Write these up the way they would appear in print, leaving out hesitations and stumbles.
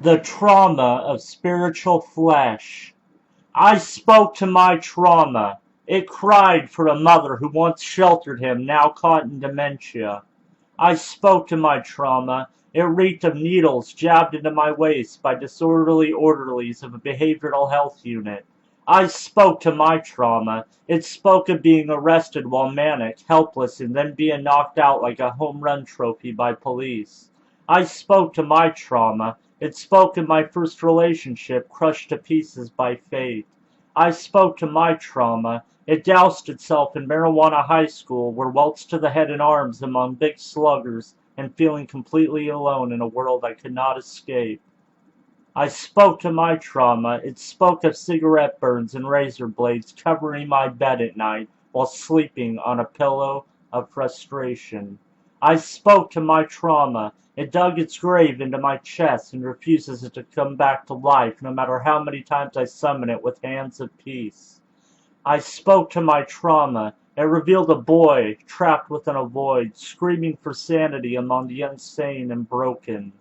The trauma of spiritual flesh. I spoke to my trauma. It cried for a mother who once sheltered him, now caught in dementia. I spoke to my trauma. It reeked of needles jabbed into my waist by disorderly orderlies of a behavioral health unit. I spoke to my trauma. It spoke of being arrested while manic, helpless, and then being knocked out like a home run trophy by police. I spoke to my trauma. It spoke of my first relationship crushed to pieces by fate. I spoke to my trauma. It doused itself in marijuana high school, where welts to the head and arms among big sluggers, and feeling completely alone in a world I could not escape. I spoke to my trauma. It spoke of cigarette burns and razor blades covering my bed at night while sleeping on a pillow of frustration. I spoke to my trauma. It dug its grave into my chest and refuses to come back to life no matter how many times I summon it with hands of peace. I spoke to my trauma. It revealed a boy trapped within a void, screaming for sanity among the insane and broken.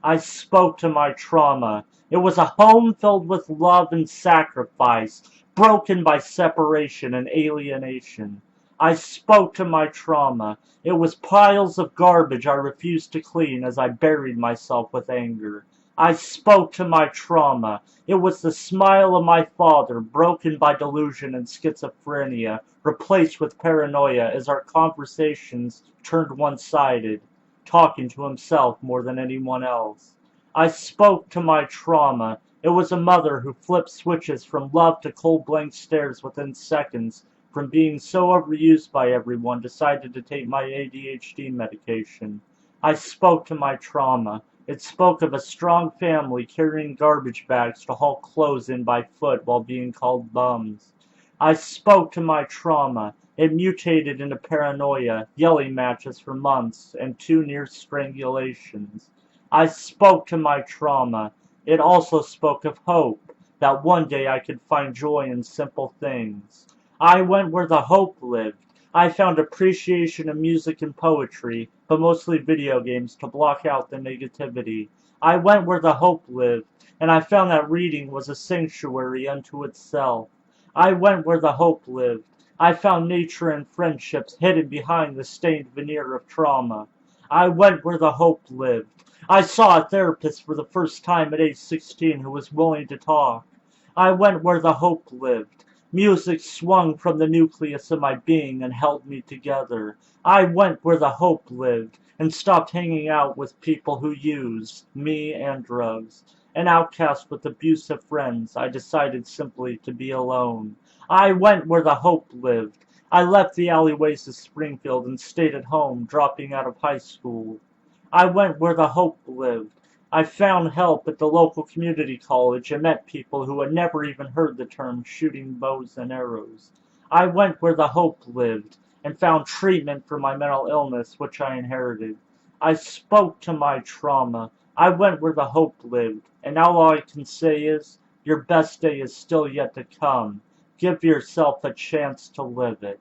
I spoke to my trauma. It was a home filled with love and sacrifice, broken by separation and alienation. I spoke to my trauma. It was piles of garbage I refused to clean as I buried myself with anger. I spoke to my trauma. It was the smile of my father, broken by delusion and schizophrenia, replaced with paranoia as our conversations turned one-sided, talking to himself more than anyone else. I spoke to my trauma. It was a mother who flipped switches from love to cold blank stares within seconds, from being so overused by everyone, decided to take my ADHD medication. I spoke to my trauma. It spoke of a strong family carrying garbage bags to haul clothes in by foot while being called bums. I spoke to my trauma. It mutated into paranoia, yelling matches for months, and 2 near strangulations. I spoke to my trauma. It also spoke of hope, that one day I could find joy in simple things. I went where the hope lived. I found appreciation in music and poetry, but mostly video games to block out the negativity. I went where the hope lived, and I found that reading was a sanctuary unto itself. I went where the hope lived. I found nature and friendships hidden behind the stained veneer of trauma. I went where the hope lived. I saw a therapist for the first time at age 16 who was willing to talk. I went where the hope lived. Music swung from the nucleus of my being and held me together. I went where the hope lived and stopped hanging out with people who used me and drugs. An outcast with abusive friends, I decided simply to be alone. I went where the hope lived. I left the alleyways of Springfield and stayed at home, dropping out of high school. I went where the hope lived. I found help at the local community college and met people who had never even heard the term shooting bows and arrows. I went where the hope lived and found treatment for my mental illness, which I inherited. I spoke to my trauma. I went where the hope lived, and now all I can say is, your best day is still yet to come. Give yourself a chance to live it.